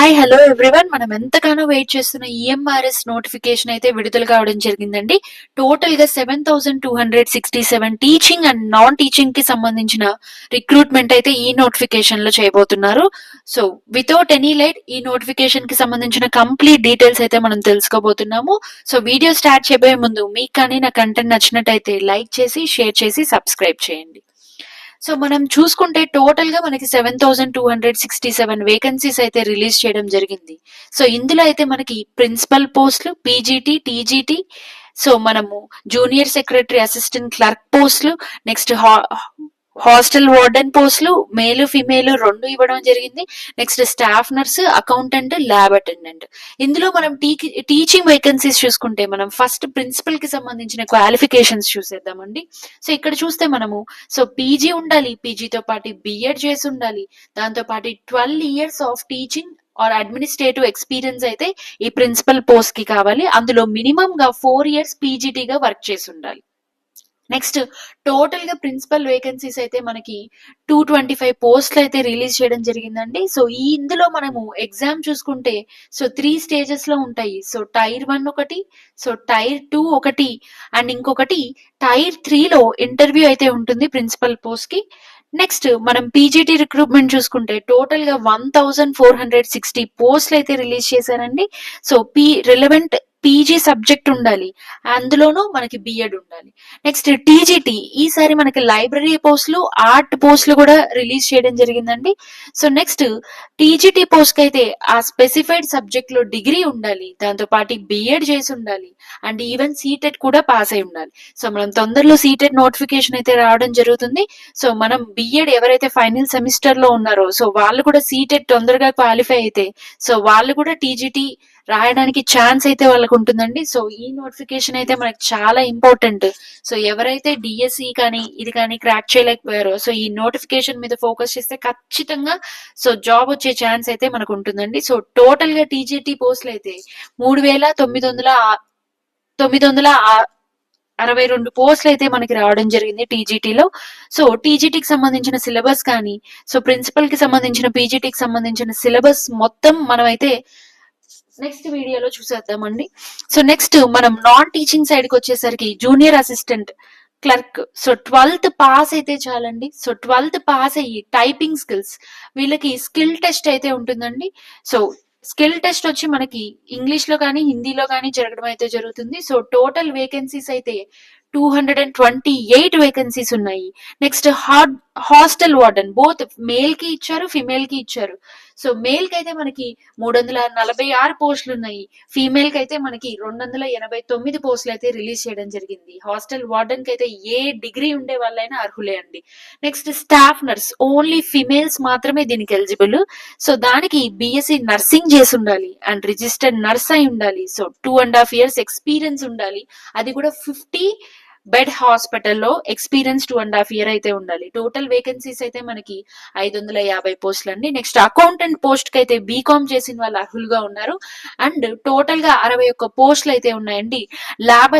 Hi hello everyone. మనం ఎంతగానో wait చేస్తున్న ఈఎంఆర్ఎస్ నోటిఫికేషన్ అయితే విడుదల కావడం జరిగిందండి. టోటల్ గా 7,267 టీచింగ్ అండ్ నాన్ టీచింగ్ కి సంబంధించిన రిక్రూట్మెంట్ అయితే ఈ నోటిఫికేషన్ లో చేయబోతున్నారు. సో వితౌట్ ఎనీ లైట్ ఈ నోటిఫికేషన్ కి సంబంధించిన కంప్లీట్ డీటెయిల్స్ అయితే మనం తెలుసుకోబోతున్నాము. సో వీడియో స్టార్ట్ చేయబోయే ముందు మీకు కానీ నా కంటెంట్ నచ్చినట్టయితే లైక్ చేసి షేర్ చేసి సబ్స్క్రైబ్ చేయండి. సో మనం చూసుకుంటే టోటల్ గా మనకి 7,267 వేకెన్సీస్ అయితే రిలీజ్ చేయడం జరిగింది. సో ఇందులో అయితే మనకి ప్రిన్సిపల్ పోస్టులు, పీజీటీ, టీజీటీ, సో మనము జూనియర్ సెక్రటరీ అసిస్టెంట్ క్లర్క్ పోస్టులు, నెక్స్ట్ హాస్టల్ వార్డెన్ పోస్టులు మేలు ఫిమేల్ రెండు ఇవ్వడం జరిగింది. Next staff nurse, accountant, lab attendant. ఇందులో మనం టీచింగ్ వేకెన్సీస్ చూసుకుంటే మనం ఫస్ట్ ప్రిన్సిపల్ కి సంబంధించిన క్వాలిఫికేషన్స్ చూసేద్దామండి. సో ఇక్కడ చూస్తే మనము పీజీ ఉండాలి, పీజీతో పాటు బిఎడ్ చేసి ఉండాలి, దాంతో పాటు 12 years of teaching or administrative experience అయితే ఈ ప్రిన్సిపల్ పోస్ట్ కి కావాలి. అందులో మినిమం గా 4 years పీజీటీగా వర్క్ చేసి ఉండాలి. నెక్స్ట్ టోటల్ గా ప్రిన్సిపల్ వేకెన్సీస్ అయితే మనకి 225 పోస్టులు అయితే రిలీజ్ చేయడం జరిగిందండి. సో ఇందులో మనము ఎగ్జామ్ చూసుకుంటే 3 స్టేజెస్ లో ఉంటాయి. సో టైర్ 1 ఒకటి, సో టైర్ 2 ఒకటి, అండ్ ఇంకొకటి టైర్ 3 లో ఇంటర్వ్యూ అయితే ఉంటుంది ప్రిన్సిపల్ పోస్ట్ కి. నెక్స్ట్ మనం పీజీటీ రిక్రూట్మెంట్ చూసుకుంటే టోటల్ గా 1,460 పోస్టులు అయితే రిలీజ్ చేశారండి. సో రిలవెంట్ పీజీ సబ్జెక్ట్ ఉండాలి, అందులోనూ మనకి బిఎడ్ ఉండాలి. నెక్స్ట్ టీజీటీ ఈసారి మనకి లైబ్రరీ పోస్టులు, ఆర్ట్ పోస్టులు కూడా రిలీజ్ చేయడం జరిగిందండి. సో నెక్స్ట్ టీజీటీ పోస్ట్ కి అయితే ఆ స్పెసిఫైడ్ సబ్జెక్ట్ లో డిగ్రీ ఉండాలి, దాంతో పాటు బిఎడ్ చేసి ఉండాలి, అండ్ ఈవెన్ సీటెట్ కూడా పాస్ అయి ఉండాలి. సో మనం తొందరలో సీటెట్ నోటిఫికేషన్ అయితే రావడం జరుగుతుంది. సో మనం బిఎడ్ ఎవరైతే ఫైనల్ సెమిస్టర్ లో ఉన్నారో సో వాళ్ళు కూడా సీటెట్ తొందరగా క్వాలిఫై అయితే సో వాళ్ళు కూడా టీజీటీ రాయడానికి ఛాన్స్ అయితే వాళ్ళకు ఉంటుందండి. సో ఈ నోటిఫికేషన్ అయితే మనకి చాలా ఇంపార్టెంట్. సో ఎవరైతే డిఎస్సి కానీ ఇది కానీ క్రాక్ చేయలేకపోయారో సో ఈ నోటిఫికేషన్ మీద ఫోకస్ చేస్తే ఖచ్చితంగా జాబ్ వచ్చే ఛాన్స్ అయితే మనకు ఉంటుందండి. సో టోటల్ గా టీజీటీ పోస్టులు అయితే 3,962 పోస్టులు అయితే మనకి రావడం జరిగింది టీజీటీలో. సో టీజీటీకి సంబంధించిన సిలబస్ కానీ ప్రిన్సిపల్ కి సంబంధించిన పీజీటీకి సంబంధించిన సిలబస్ మొత్తం మనమైతే నెక్స్ట్ వీడియోలో చూసేద్దామండి. సో నెక్స్ట్ మనం నాన్ టీచింగ్ సైడ్ కి వచ్చేసరికి junior assistant clerk 12th pass అయితే చాలండి. 12th పాస్ అయ్యి టైపింగ్ స్కిల్స్ వీళ్ళకి స్కిల్ టెస్ట్ అయితే ఉంటుందండి. సో స్కిల్ టెస్ట్ వచ్చి మనకి ఇంగ్లీష్ లో కానీ హిందీలో కానీ జరగడం అయితే జరుగుతుంది. సో టోటల్ వేకెన్సీస్ అయితే 228 వేకెన్సీస్ ఉన్నాయి. Next hostel warden both male కి ఇచ్చారు, ఫిమేల్ కి ఇచ్చారు. సో మేల్ కి అయితే మనకి 346 పోస్టులు ఉన్నాయి, ఫీమేల్ కి అయితే మనకి 289 పోస్టులు అయితే రిలీజ్ చేయడం జరిగింది. హాస్టల్ వార్డెన్ కి అయితే ఏ డిగ్రీ ఉండే వాళ్ళైనా అర్హులే అండి. Next staff nurse only females మాత్రమే దీనికి ఎలిజిబుల్. సో దానికి బిఎస్సి నర్సింగ్ చేసి ఉండాలి అండ్ రిజిస్టర్డ్ నర్స్ అయి ఉండాలి. సో 2.5 years ఎక్స్పీరియన్స్ ఉండాలి, అది కూడా 50 బెడ్ హాస్పిటల్లో ఎక్స్పీరియన్స్ 2.5 years అయితే ఉండాలి. టోటల్ వేకెన్సీస్ అయితే మనకి 550 పోస్టులు అండి. నెక్స్ట్ అకౌంటెంట్ పోస్ట్ కి అయితే బీకామ్ చేసిన వాళ్ళు అర్హులుగా ఉన్నారు. అండ్ టోటల్ గా 61 పోస్టులు అయితే ఉన్నాయండి. ల్యాబ్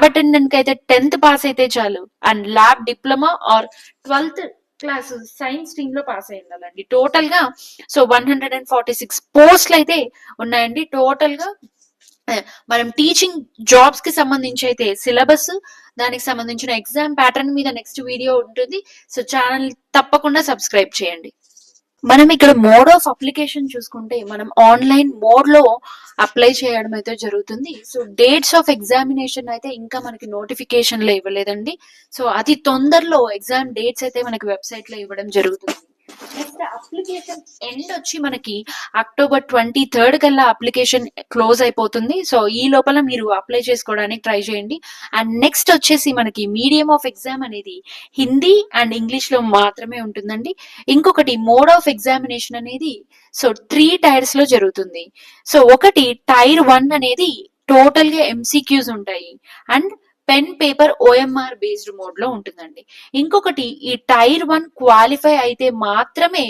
అటెండెంట్ కి అయితే 10th పాస్ అయితే చాలు, and lab diploma or 12th class science stream లో పాస్ అయి ఉండాలండి. టోటల్ గా 146 పోస్టులు అయితే ఉన్నాయండి. టోటల్ గా మనం టీచింగ్ జాబ్స్ కి సంబంధించి అయితే సిలబస్, దానికి సంబంధించిన ఎగ్జామ్ ప్యాటర్న్ మీద నెక్స్ట్ వీడియో ఉంటుంది. సో ఛానల్ తప్పకుండా సబ్స్క్రైబ్ చేయండి. మనం ఇక్కడ మోడ్ ఆఫ్ అప్లికేషన్ చూసుకుంటే మనం ఆన్లైన్ మోడ్ లో అప్లై చేయడం అయితే జరుగుతుంది. సో డేట్స్ ఆఫ్ ఎగ్జామినేషన్ అయితే ఇంకా మనకి నోటిఫికేషన్ లో ఇవ్వలేదండి. సో అతి తొందరలో ఎగ్జామ్ డేట్స్ అయితే మనకి వెబ్సైట్ లో ఇవ్వడం జరుగుతుంది. నెక్స్ట్ అప్లికేషన్ ఎండ్ వచ్చి మనకి October 23rd కల్లా అప్లికేషన్ క్లోజ్ అయిపోతుంది. సో ఈ లోపల మీరు అప్లై చేసుకోవడానికి ట్రై చేయండి. అండ్ నెక్స్ట్ వచ్చేసి మనకి మీడియం ఆఫ్ ఎగ్జామ్ అనేది హిందీ అండ్ ఇంగ్లీష్ లో మాత్రమే ఉంటుందండి. ఇంకొకటి మోడ్ ఆఫ్ ఎగ్జామినేషన్ అనేది 3 టైర్స్ లో జరుగుతుంది. సో ఒకటి టైర్ 1 అనేది టోటల్ గా ఎంసీక్యూస్ ఉంటాయి and pen paper OMR based mode లో ఉంటుందండి. ఇంకొకటి ఈ టైర్ 1 క్వాలిఫై అయితే మాత్రమే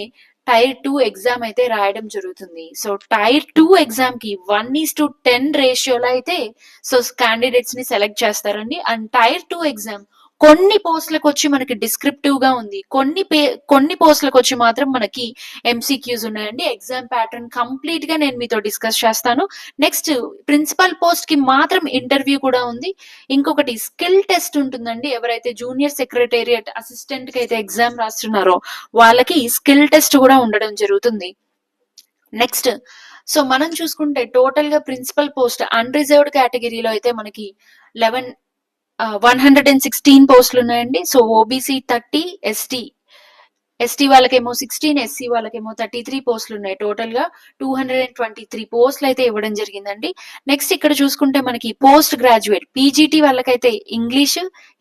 టైర్ 2 ఎగ్జామ్ అయితే రాయడం జరుగుతుంది. సో టైర్ 2 ఎగ్జామ్ కి 1:10 రేషియోలో అయితే క్యాండిడేట్స్ ని సెలెక్ట్ చేస్తారండి. అండ్ టైర్ 2 ఎగ్జామ్ కొన్ని పోస్టులకు వచ్చి మనకి డిస్క్రిప్టివ్ గా ఉంది, కొన్ని పోస్టులకు వచ్చి మాత్రం మనకి ఎంసీక్యూస్ ఉన్నాయండి. ఎగ్జామ్ ప్యాటర్న్ కంప్లీట్ గా నేను మీతో డిస్కస్ చేస్తాను. నెక్స్ట్ ప్రిన్సిపల్ పోస్ట్ కి మాత్రం ఇంటర్వ్యూ కూడా ఉంది. ఇంకొకటి స్కిల్ టెస్ట్ ఉంటుందండి. ఎవరైతే జూనియర్ సెక్రటేరియట్ అసిస్టెంట్ కి అయితే ఎగ్జామ్ రాస్తున్నారో వాళ్ళకి స్కిల్ టెస్ట్ కూడా ఉండడం జరుగుతుంది. నెక్స్ట్ సో మనం చూసుకుంటే టోటల్ గా ప్రిన్సిపల్ పోస్ట్ అన్రిజర్వ్డ్ కేటగిరీలో అయితే మనకి 116 పోస్టులు ఉన్నాయండి. సో ఓబీసీ 30, ఎస్టీ వాళ్ళకేమో 16, ఎస్సీ వాళ్ళకేమో 33 పోస్టులు ఉన్నాయి. టోటల్ గా 223 పోస్టులు అయితే ఇవ్వడం జరిగిందండి. నెక్స్ట్ ఇక్కడ చూసుకుంటే మనకి పోస్ట్ గ్రాడ్యుయేట్ పీజీటీ వాళ్ళకైతే English,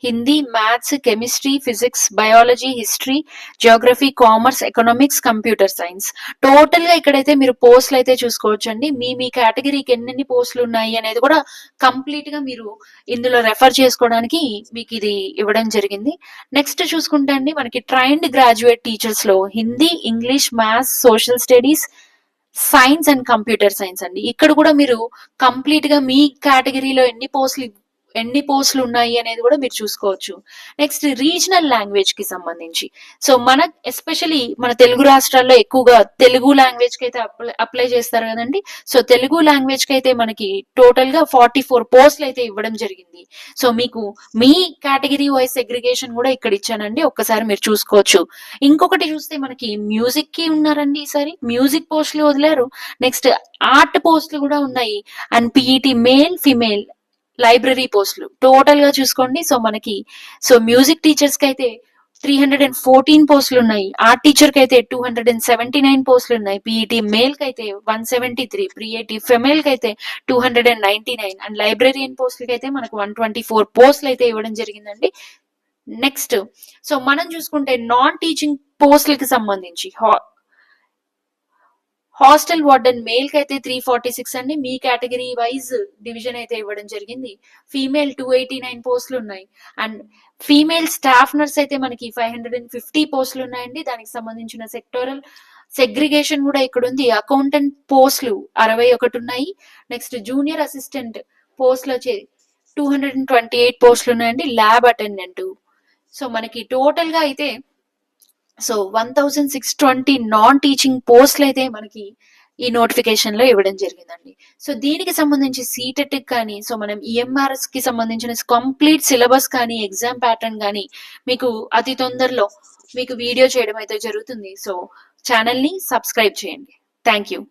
Hindi, maths, chemistry, physics, biology, history, Geography, commerce, economics, computer science. Total గా ఇక్కడైతే మీరు పోస్టులు అయితే చూసుకోవచ్చు అండి. మీ కేటగిరీకి ఎన్నెన్ని పోస్టులు ఉన్నాయి అనేది కూడా కంప్లీట్ గా మీరు ఇందులో రెఫర్ చేసుకోవడానికి మీకు ఇది ఇవ్వడం జరిగింది. నెక్స్ట్ చూసుకుంటే అండి మనకి ట్రైన్డ్ గ్రాడ్యుయేట్ టీచర్స్ లో Hindi, English, maths, social studies, science and computer science అండి. ఇక్కడ కూడా మీరు కంప్లీట్ గా మీ కేటగిరీలో ఎన్ని పోస్టులు ఉన్నాయి అనేది కూడా మీరు చూసుకోవచ్చు. నెక్స్ట్ రీజనల్ లాంగ్వేజ్ కి సంబంధించి సో ఎస్పెషలీ మన తెలుగు రాష్ట్రాల్లో ఎక్కువగా తెలుగు లాంగ్వేజ్ కి అయితే అప్లై చేస్తారు కదండి. సో తెలుగు లాంగ్వేజ్ కి అయితే మనకి టోటల్ గా 44 పోస్టులు అయితే ఇవ్వడం జరిగింది. సో మీకు మీ కేటగిరీ వైజ్ సెగ్రిగేషన్ కూడా ఇక్కడ ఇచ్చానండి, ఒక్కసారి మీరు చూసుకోవచ్చు. ఇంకొకటి చూస్తే మనకి మ్యూజిక్ కి ఉన్నారండి. ఈసారి మ్యూజిక్ పోస్టులు వదిలేరు. నెక్స్ట్ ఆర్ట్ పోస్టులు కూడా ఉన్నాయి. And PET male, female, library పోస్టులు టోటల్ గా చూసుకోండి. సో మ్యూజిక్ టీచర్స్ కి అయితే 314 పోస్టులు ఉన్నాయి. ఆర్ట్ టీచర్ కి అయితే 279 పోస్టులు ఉన్నాయి. పీఈటీ మేల్ కి అయితే 173, పీఈటీ ఫెమేల్ కి అయితే 299 అండ్ లైబ్రరీయన్ పోస్టులకి అయితే మనకు 124 పోస్టులు అయితే ఇవ్వడం జరిగిందండి. నెక్స్ట్ సో మనం చూసుకుంటే నాన్ టీచింగ్ పోస్టులకి సంబంధించి హాస్టల్ వార్డెన్ మేల్ కి అయితే 346 అండి. మీ కేటగిరీ వైజ్ డివిజన్ అయితే ఇవ్వడం జరిగింది. ఫీమేల్ 289 పోస్టులు ఉన్నాయి. అండ్ ఫీమేల్ స్టాఫ్ నర్స్ అయితే మనకి 550 పోస్టులు ఉన్నాయండి. దానికి సంబంధించిన సెక్టోరల్ సెగ్రిగేషన్ కూడా ఇక్కడ ఉంది. అకౌంటెంట్ పోస్టులు 61 ఉన్నాయి. నెక్స్ట్ జూనియర్ అసిస్టెంట్ పోస్టులు వచ్చి 228 పోస్టులు ఉన్నాయండి. Lab attendant. సో మనకి టోటల్ గా అయితే 1620 నాన్ టీచింగ్ పోస్టులు అయితే మనకి ఈ నోటిఫికేషన్ లో ఇవ్వడం జరిగిందండి. సో దీనికి సంబంధించి సీటెట్ కానీ సో మనం ఈఎంఆర్ఎస్ కి సంబంధించిన కంప్లీట్ సిలబస్ కానీ ఎగ్జామ్ ప్యాటర్న్ కానీ మీకు అతి తొందరలో మీకు వీడియో చేయడం అయితే జరుగుతుంది. సో ఛానల్ ని సబ్స్క్రైబ్ చేయండి. Thank you.